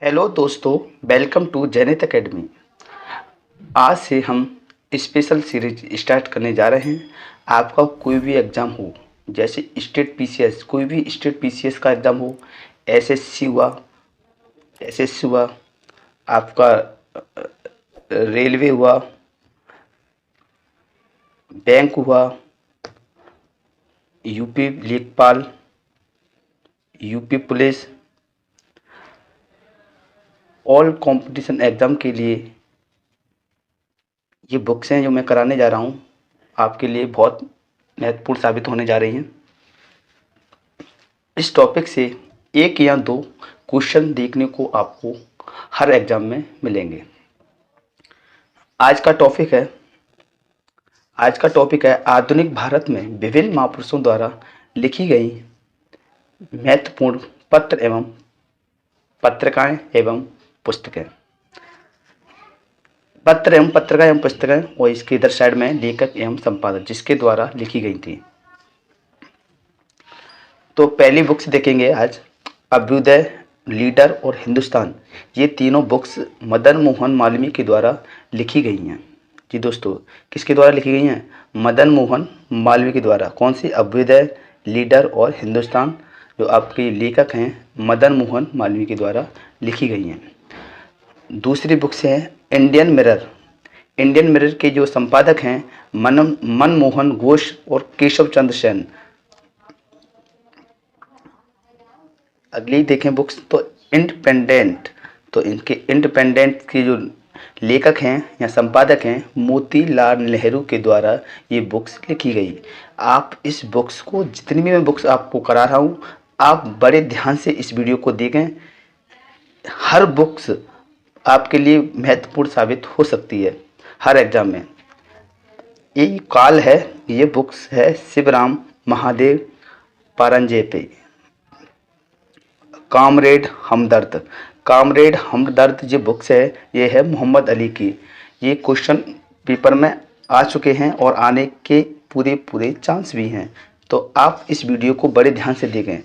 Hello दोस्तों, welcome to जैनित academy. आज से हम स्पेशल सीरीज स्टार्ट करने जा रहे हैं। आपका कोई भी एग्ज़ाम हो, जैसे स्टेट पीसीएस, कोई भी स्टेट पीसीएस का एग्ज़ाम हो, एसएससी हुआ, आपका रेलवे हुआ, बैंक हुआ, यूपी लेखपाल, UP police, all competition exam के लिए ये बुक्स हैं जो मैं कराने जा रहा हूँ, आपके लिए बहुत महत्वपूर्ण साबित होने जा रही हैं। इस टॉपिक से एक या दो क्वेश्चन देखने को आपको हर एग्जाम में मिलेंगे। आज का टॉपिक है आधुनिक भारत में विभिन्न महापुरुषों द्वारा लिखी गई महत्वपूर्ण पत्र एवं पत्रिकाएं एवं पुस्तकें। पत्र एवं पत्रिका एवं पुस्तकें और इसके इधर साइड में लेखक एवं संपादक जिसके द्वारा लिखी गई थी। तो पहली बुक्स देखेंगे आज, अभ्युदय, लीडर और हिंदुस्तान। ये तीनों बुक्स मदन मोहन मालवीय के द्वारा लिखी गई हैं। जी दोस्तों, किसके द्वारा लिखी गई हैं? मदन मोहन मालवीय के द्वारा। कौन सी? अभ्युदय, लीडर और हिंदुस्तान, जो आपके लेखक हैं मदन मोहन मालवीय के द्वारा लिखी गई हैं। दूसरी बुक्स है इंडियन मिरर। इंडियन मिरर के जो संपादक हैं मनमोहन घोष और केशव चंद्र सेन। अगली देखें बुक्स तो इंडिपेंडेंट। तो इनके इंडिपेंडेंट के जो लेखक हैं या संपादक हैं मोतीलाल नेहरू के द्वारा ये बुक्स लिखी गई। आप इस बुक्स को, जितनी भी मैं बुक्स आपको करा रहा हूँ, आप बड़े ध्यान से इस वीडियो को देखें। हर बुक्स आपके लिए महत्वपूर्ण साबित हो सकती है हर एग्जाम में। ये काल है, ये बुक्स है शिवराम महादेव पारंजेपे। कामरेड हमदर्द जो बुक्स है, ये है मोहम्मद अली की। ये क्वेश्चन पेपर में आ चुके हैं और आने के पूरे चांस भी हैं। तो आप इस वीडियो को बड़े ध्यान से देखें।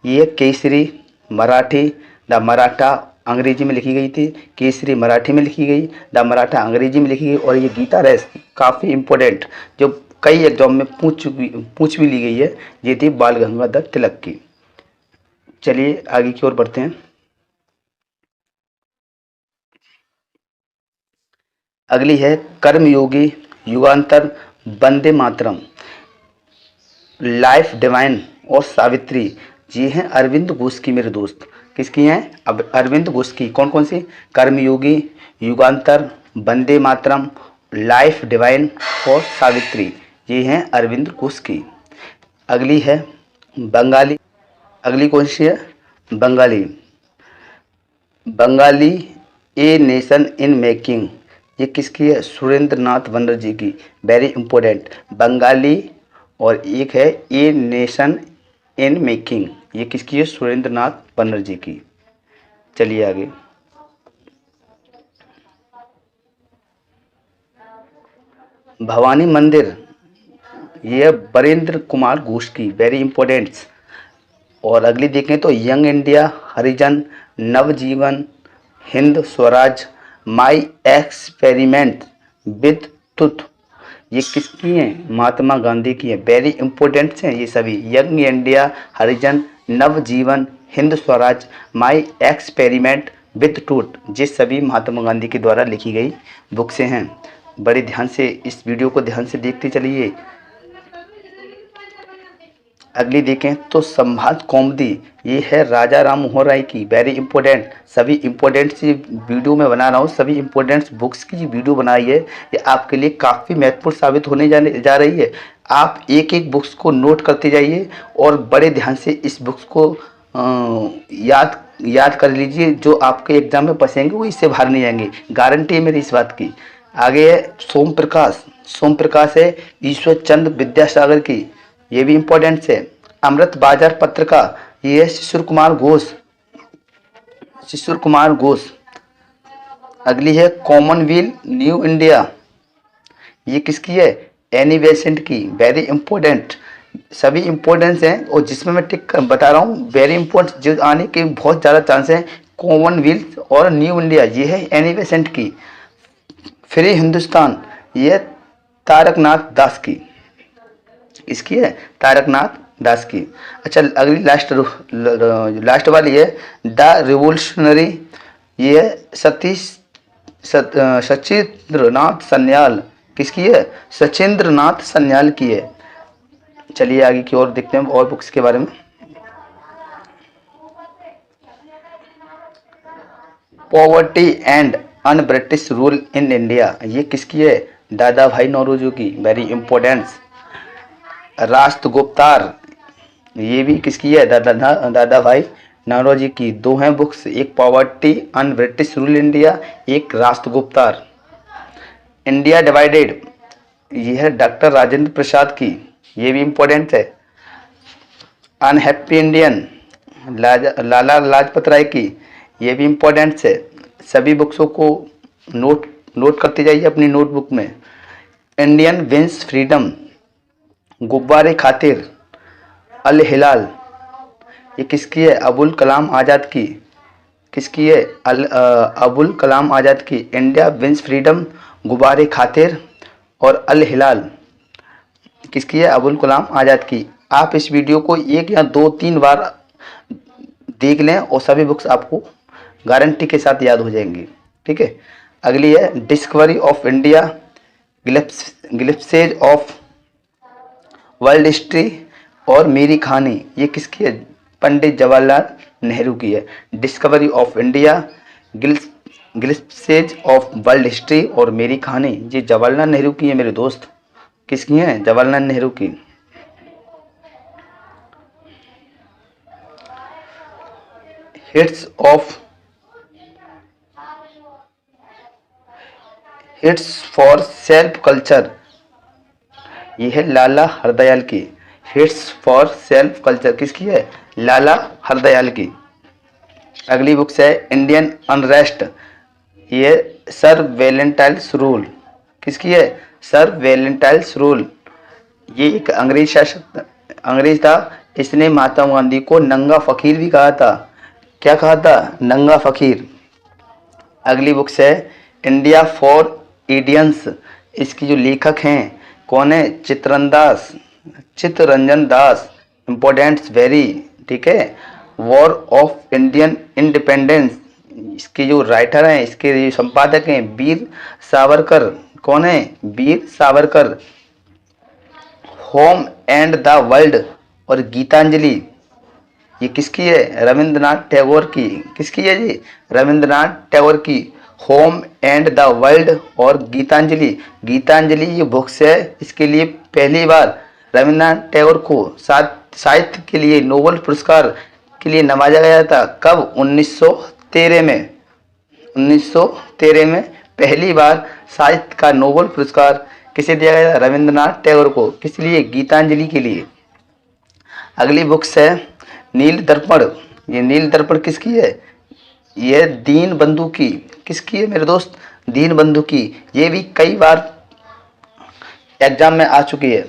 ये केसरी मराठी, द मराठा अंग्रेजी में लिखी गई थी। केसरी मराठी में लिखी गई, द मराठा अंग्रेजी में लिखी गई। और ये गीता रेस काफ़ी इम्पोर्टेंट, जो कई एग्जाम में पूछ भी ली गई है, ये थी बाल गंगाधर तिलक की। चलिए आगे की ओर बढ़ते हैं। अगली है कर्मयोगी, युगांतर, वंदे मातरम, लाइफ डिवाइन और सावित्री। ये हैं अरविंद घोष की, मेरे दोस्त। किसकी हैं? अब अरविंद घोष की। कौन कौन सी? कर्मयोगी, युगांतर, वंदे मातरम, लाइफ डिवाइन और सावित्री। ये हैं अरविंद घोष की। अगली है बंगाली। अगली कौन सी है? Bengali a nation in making. ये किसकी है? सुरेंद्र नाथ बनर्जी की। Very important, Bengali. और एक है ए नेशन इन मेकिंग, ये किसकी है? सुरेंद्र नाथ बनर्जी की। चलिए आगे। भवानी मंदिर, ये है बरेंद्र कुमार घोष की। Very important. और अगली देखें तो young India, Harijan, Navjivan, Hind Swaraj, my experiment with truth. ये किसकी हैं? महात्मा गांधी की है। वेरी इंपॉर्टेंट हैं ये सभी। Young India, Harijan, Navjivan, Hind Swaraj, my experiment with truth, ये सभी महात्मा गांधी के द्वारा लिखी गई बुक्सें हैं। बड़े ध्यान से इस वीडियो को ध्यान से देखते चलिए। अगली देखें तो संवाद कौमुदी, ये है राजा राम मोहन राय की। वेरी इंपॉर्टेंट, सभी इंपॉर्टेंट सी वीडियो में बना रहा हूँ, सभी इंपॉर्टेंट बुक्स की वीडियो बनाई है। ये आपके लिए काफ़ी महत्वपूर्ण साबित होने जा रही है। आप एक एक बुक्स को नोट करते जाइए और बड़े ध्यान से इस बुक्स को याद कर लीजिए। जो आपके एग्जाम में फंसेंगे वो इससे बाहर नहीं आएंगे, गारंटी है मेरी इस बात की। आगे है सोम प्रकाश है ईश्वर चंद्र विद्यासागर की, ये भी इंपॉर्टेंट है। अमृत बाजार पत्रिका, ये है शिशिर कुमार घोष। अगली है कॉमनवेल्थ न्यू इंडिया, ये किसकी है? एनी बेसेंट की। वेरी इंपॉर्टेंट, सभी इंपॉर्टेंस हैं। और जिसमें मैं टिक बता रहा हूँ वेरी इंपॉर्टेंट, जो आने के बहुत ज़्यादा चांस हैं। कॉमनवेल्थ और न्यू इंडिया ये है एनी बेसेंट की। फ्री हिंदुस्तान ये तारकनाथ दास की, इसकी है तारकनाथ दास की। अच्छा अगली लास्ट वाली है द रिवोल्यूशनरी, ये है सचिंद्र नाथ सन्याल, किसकी है? सचिंद्र नाथ सन्याल की है। चलिए आगे की ओर देखते हैं और बुक्स के बारे में। Poverty and un British rule in India, ये किसकी है? दादा भाई नौरोजी की, वेरी इंपॉर्टेंस। राष्ट्रगुप्तार, ये भी किसकी है? दादा भाई नौरोजी की। दो हैं बुक्स, एक poverty un British rule India, एक राष्ट्रगुप्तार। इंडिया डिवाइडेड, ये है डॉक्टर राजेंद्र प्रसाद की, ये भी इंपॉर्टेंट है। अनहैप्पी इंडियन, लाला लाजपत राय की, ये भी इंपॉर्टेंट है। सभी बुक्सों को नोट करते जाइए अपनी नोटबुक में। इंडियन विंस फ्रीडम, गुब्बारे खातिर, अल हिलाल, ये किसकी है? अबुल कलाम आज़ाद की, किसकी है? अबुल कलाम आज़ाद की। इंडिया विंस फ्रीडम, गुब्बारे खातिर और अल हिलाल किसकी है? अबुल कलाम आज़ाद की। आप इस वीडियो को 1 या 2-3 बार देख लें और सभी बुक्स आपको गारंटी के साथ याद हो जाएंगी। ठीक है, अगली है discovery of India, glimpses of world history और मेरी कहानी, ये किसकी है? पंडित जवाहरलाल नेहरू की है। Discovery of India, glimpses of world history और मेरी कहानी, ये जवाहरलाल नेहरू की है मेरे दोस्त। किसकी है? जवाहरलाल नेहरू की। हिट्स फॉर सेल्फ कल्चर, ये है लाला हरदयाल की। हिट्स फॉर सेल्फ कल्चर किसकी है? लाला हरदयाल की। अगली बुक्स है इंडियन अनरेस्ट, ये सर वेलेंटाइन्स रूल, किसकी है? Sir Valentine's rule. ये एक अंग्रेज था, इसने महात्मा गांधी को नंगा फकीर भी कहा था। क्या कहा था? नंगा फकीर। अगली बुक्स है इंडिया फॉर इडियंस, इसकी जो लेखक हैं कौन है? Chittaranjan Das, importance very. ठीक है, वॉर ऑफ इंडियन इंडिपेंडेंस, इसके जो राइटर हैं, इसके जो संपादक हैं वीर सावरकर। कौन है? Veer Savarkar. Home and the world और गीतांजलि, ये किसकी है? रविंद्रनाथ टैगोर की। किसकी है जी? रविंद्रनाथ टैगोर की। होम एंड द वर्ल्ड और गीतांजलि। गीतांजलि ये बुक्स है, इसके लिए पहली बार रविंद्रनाथ टैगोर को साहित्य के लिए नोबेल पुरस्कार के लिए नवाजा गया था। कब? 1913 में। 1913 में पहली बार साहित्य का नोबेल पुरस्कार किसे दिया गया? रविंद्रनाथ टैगोर को। किस लिए? गीतांजलि के लिए। अगली बुक्स है नील दर्पण, ये नील दर्पण किसकी है? ये दीन बंधु की। किसकी है मेरे दोस्त? दीन बंधु की। ये भी कई बार एग्जाम में आ चुकी है।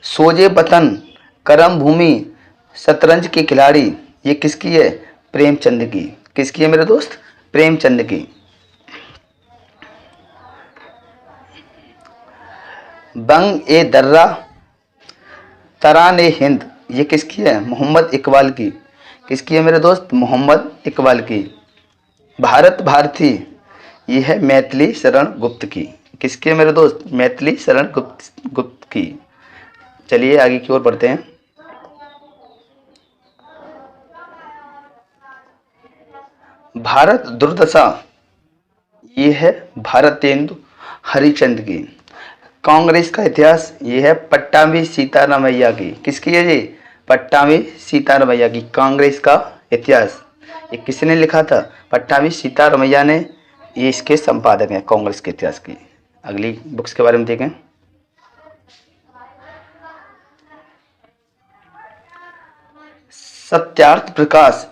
सोजे वतन, करम भूमि, शतरंज के खिलाड़ी, ये किसकी है? प्रेमचंद की। किसकी है मेरे दोस्त? प्रेमचंद की। बंग ए दर्रा, तरान ए हिंद, ये किसकी है? मोहम्मद इकबाल की। किसकी है मेरे दोस्त? मोहम्मद इकबाल की। भारत भारती, ये है मैथिली शरण गुप्त की। किसकी है मेरे दोस्त? मैथिली शरण गुप्त की। चलिए आगे की ओर बढ़ते हैं। भारत दुर्दशा, ये है भारतेंदु हरिचंद की। कांग्रेस का इतिहास, ये है पट्टाभी सीतारामैया की। किसकी है जी? पट्टाभी सीतारामैया की। कांग्रेस का इतिहास ये किसने लिखा था? पट्टाभी सीतारामैया ने। ये इसके संपादक हैं कांग्रेस के इतिहास की। अगली बुक्स के बारे में देखें। सत्यार्थ प्रकाश,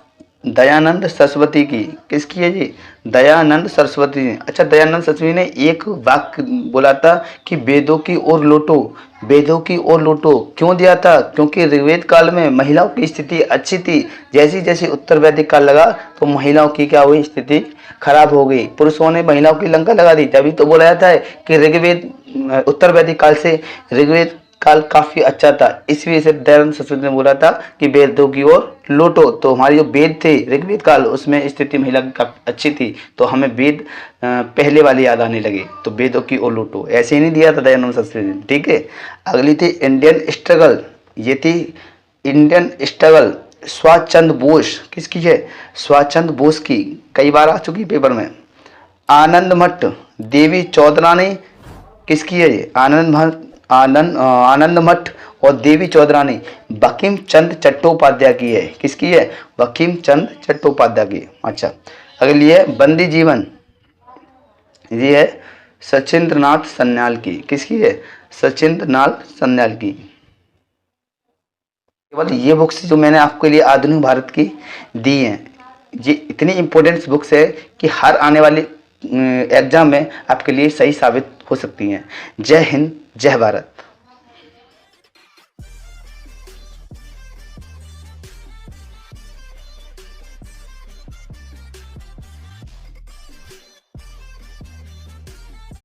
दयानंद सरस्वती की, किसकी है जी? दयानंद सरस्वती ने। अच्छा, दयानंद सरस्वती ने एक वाक्य बोला था कि वेदों की ओर लौटो, वेदों की ओर लौटो। क्यों दिया था? क्योंकि ऋग्वेद काल में महिलाओं की स्थिति अच्छी थी, जैसी जैसी उत्तर वैदिक काल लगा तो महिलाओं की क्या हुई? स्थिति खराब हो गई। पुरुषों ने महिलाओं की लंका लगा दी। तभी तो बोला जाता है कि ऋग्वेद उत्तर वैदिक काल से ऋग्वेद काल काफी अच्छा था। इस वजह से दयानंद सरस्वती ने बोला था कि वेदों की ओर लौटो। तो हमारी जो वेद थे ऋग्वेद काल, उसमें स्थिति महिला की काफी अच्छी थी, तो हमें वेद पहले वाले याद आने लगे। तो वेदों की ओर लौटो ऐसे ही नहीं दिया था दयानंद सरस्वती ने, ठीक है। अगली थी इंडियन स्ट्रगल, ये थी इंडियन स्ट्रगल सुभाष चंद्र बोस, किसकी है? सुभाष चंद्र बोस की, कई बार आ चुकी पेपर में। आनंद मठ देवी चौधरानी, किसकी है ये? आनंद मठ और देवी चौधरानी बंकिम चंद्र चट्टोपाध्याय की है। किसकी है? बंकिम चंद्र चट्टोपाध्याय की। अच्छा, अगली है बंदी जीवन, ये है सचिंद्र नाथ सन्याल की। किसकी है? सचिंद्र नाथ सन्याल की। केवल ये बुक्स जो मैंने आपके लिए आधुनिक भारत की दी हैं, ये इतनी इंपॉर्टेंट बुक्स है कि हर आने वाले एग्जाम में आपके लिए सही साबित हो सकती हैं। जय हिंद, जय भारत।